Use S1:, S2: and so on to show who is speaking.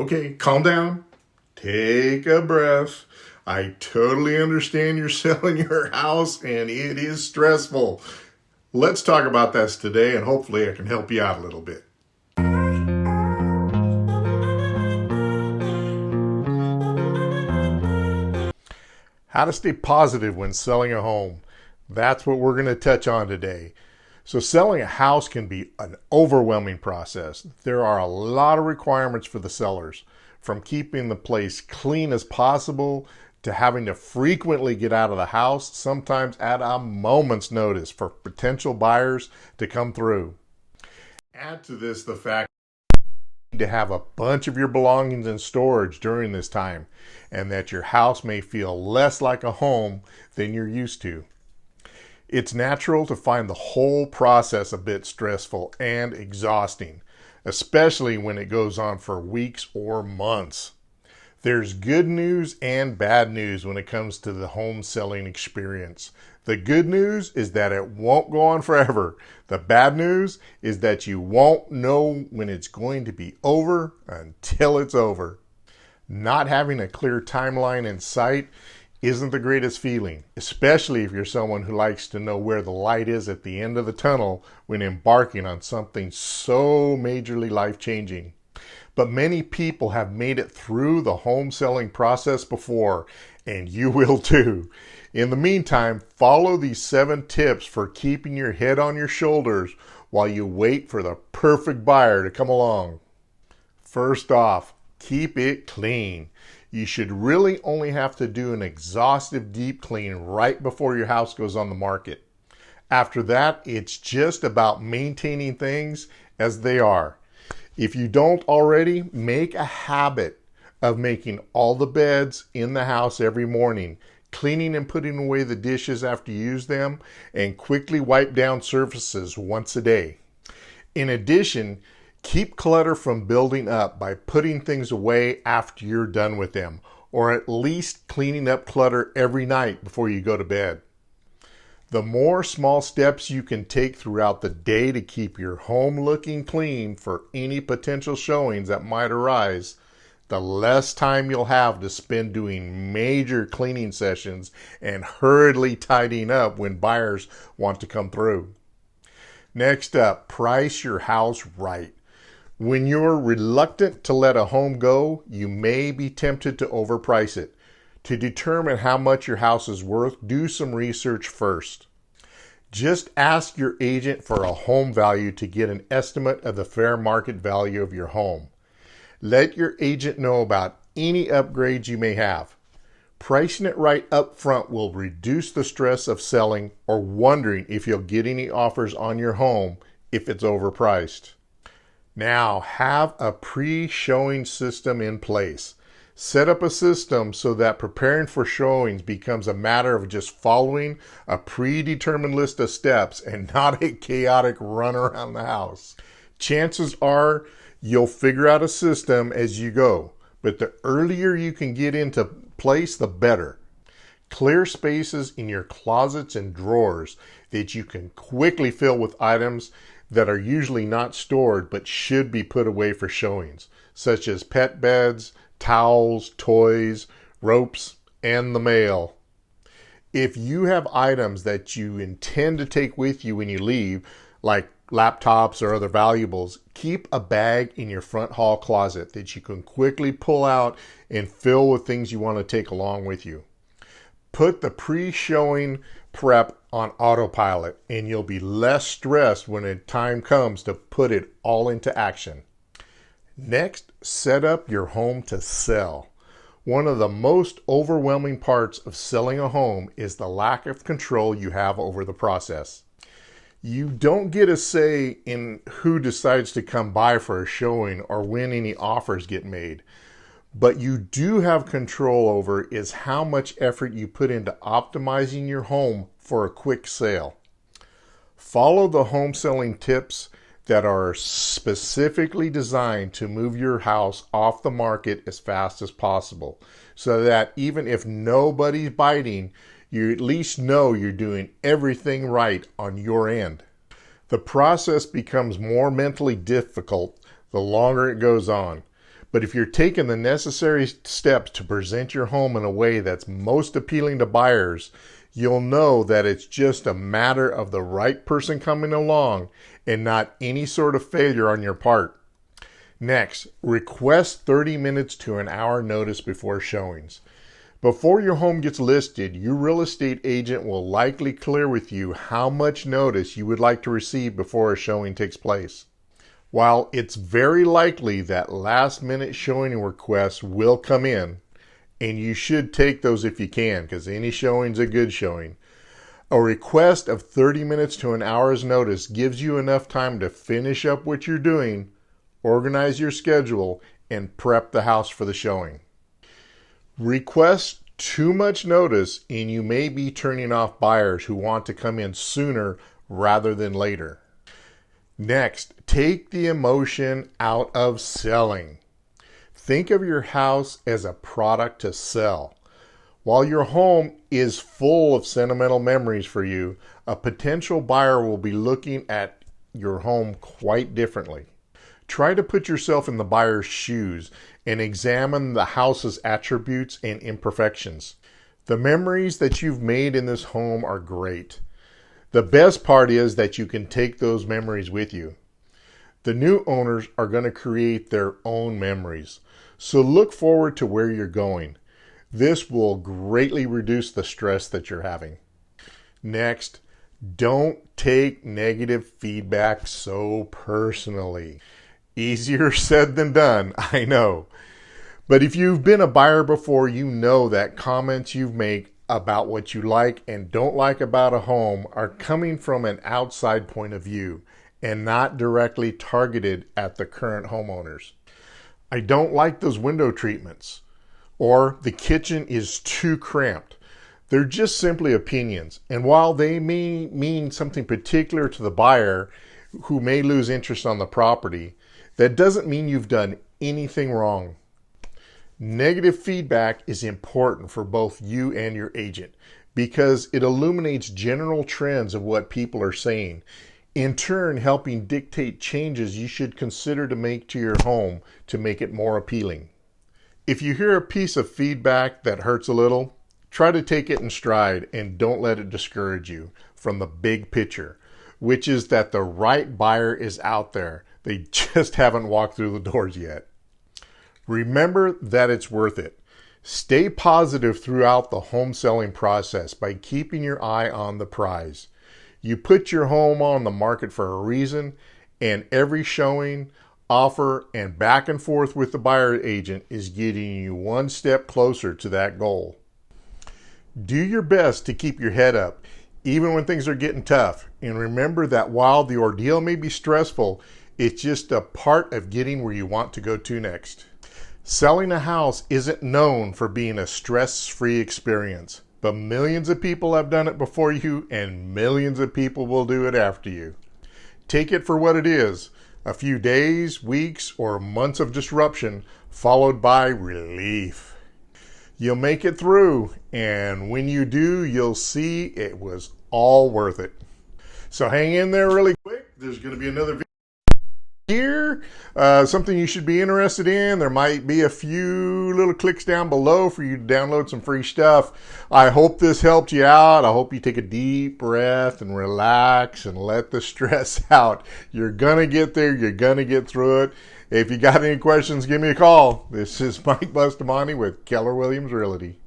S1: Okay, calm down. Take a breath. I totally understand you're selling your house and it is stressful. Let's talk about this today and hopefully I can help you out a little bit. How to stay positive when selling a home. That's what we're going to touch on today. So selling a house can be an overwhelming process. There are a lot of requirements for the sellers, from keeping the place clean as possible to having to frequently get out of the house, sometimes at a moment's notice for potential buyers to come through. Add to this the fact to have a bunch of your belongings in storage during this time, and that your house may feel less like a home than you're used to. It's natural to find the whole process a bit stressful and exhausting, especially when it goes on for weeks or months. There's good news and bad news when it comes to the home selling experience. The good news is that it won't go on forever. The bad news is that you won't know when it's going to be over until it's over. Not having a clear timeline in sight isn't the greatest feeling, especially if you're someone who likes to know where the light is at the end of the tunnel when embarking on something so majorly life-changing. But many people have made it through the home selling process before, and you will too. In the meantime, follow these 7 tips for keeping your head on your shoulders while you wait for the perfect buyer to come along. First off, keep it clean. You should really only have to do an exhaustive deep clean right before your house goes on the market. After that, it's just about maintaining things as they are. If you don't already, make a habit of making all the beds in the house every morning, cleaning and putting away the dishes after you use them, and quickly wipe down surfaces once a day. In addition, keep clutter from building up by putting things away after you're done with them, or at least cleaning up clutter every night before you go to bed. The more small steps you can take throughout the day to keep your home looking clean for any potential showings that might arise, the less time you'll have to spend doing major cleaning sessions and hurriedly tidying up when buyers want to come through. Next up, price your house right. When you're reluctant to let a home go, you may be tempted to overprice it. To determine how much your house is worth, do some research first. Just ask your agent for a home value to get an estimate of the fair market value of your home. Let your agent know about any upgrades you may have. Pricing it right up front will reduce the stress of selling or wondering if you'll get any offers on your home if it's overpriced. Now, have a pre-showing system in place. Set up a system so that preparing for showings becomes a matter of just following a predetermined list of steps and not a chaotic run around the house. Chances are you'll figure out a system as you go, but the earlier you can get into place, the better. Clear spaces in your closets and drawers that you can quickly fill with items that are usually not stored but should be put away for showings, such as pet beds, towels, toys, ropes, and the mail. If you have items that you intend to take with you when you leave, like laptops or other valuables, keep a bag in your front hall closet that you can quickly pull out and fill with things you want to take along with you. Put the pre-showing prep on autopilot and you'll be less stressed when the time comes to put it all into action. Next, set up your home to sell. One of the most overwhelming parts of selling a home is the lack of control you have over the process. You don't get a say in who decides to come by for a showing or when any offers get made. But you do have control over is how much effort you put into optimizing your home for a quick sale. Follow the home selling tips that are specifically designed to move your house off the market as fast as possible, so that even if nobody's biting, you at least know you're doing everything right on your end. The process becomes more mentally difficult the longer it goes on, But if you're taking the necessary steps to present your home in a way that's most appealing to buyers, you'll know that it's just a matter of the right person coming along and not any sort of failure on your part. Next, request 30 minutes to an hour notice before showings. Before your home gets listed, your real estate agent will likely clear with you how much notice you would like to receive before a showing takes place. While it's very likely that last-minute showing requests will come in, and you should take those if you can, because any showing's a good showing, a request of 30 minutes to an hour's notice gives you enough time to finish up what you're doing, organize your schedule, and prep the house for the showing. Request too much notice and you may be turning off buyers who want to come in sooner rather than later. Next, take the emotion out of selling. Think of your house as a product to sell. While your home is full of sentimental memories for you, a potential buyer will be looking at your home quite differently. Try to put yourself in the buyer's shoes and examine the house's attributes and imperfections. The memories that you've made in this home are great. The best part is that you can take those memories with you. The new owners are going to create their own memories, so look forward to where you're going. This will greatly reduce the stress that you're having. Next, don't take negative feedback so personally. Easier said than done, I know. But if you've been a buyer before, you know that comments you make about what you like and don't like about a home are coming from an outside point of view and not directly targeted at the current homeowners. I don't like those window treatments, or the kitchen is too cramped. They're just simply opinions, and while they may mean something particular to the buyer who may lose interest on the property, that doesn't mean you've done anything wrong. Negative feedback is important for both you and your agent because it illuminates general trends of what people are saying, in turn helping dictate changes you should consider to make to your home to make it more appealing. If you hear a piece of feedback that hurts a little, try to take it in stride and don't let it discourage you from the big picture, which is that the right buyer is out there. They just haven't walked through the doors yet. Remember that it's worth it. Stay positive throughout the home selling process by keeping your eye on the prize. You put your home on the market for a reason, and every showing, offer, and back and forth with the buyer agent is getting you one step closer to that goal. Do your best to keep your head up, even when things are getting tough. And remember that while the ordeal may be stressful, it's just a part of getting where you want to go to next. Selling a house isn't known for being a stress-free experience, but millions of people have done it before you and millions of people will do it after you. Take it for what it is, a few days, weeks, or months of disruption followed by relief. You'll make it through, and when you do, you'll see it was all worth it. So hang in there really quick. There's going to be another video here, something you should be interested in. There might be a few little clicks down below for you to download some free stuff. I hope this helped you out. I hope you take a deep breath and relax and let the stress out. You're gonna get there. You're gonna get through it. If you got any questions, give me a call. This is Mike Bustamante with Keller Williams Realty.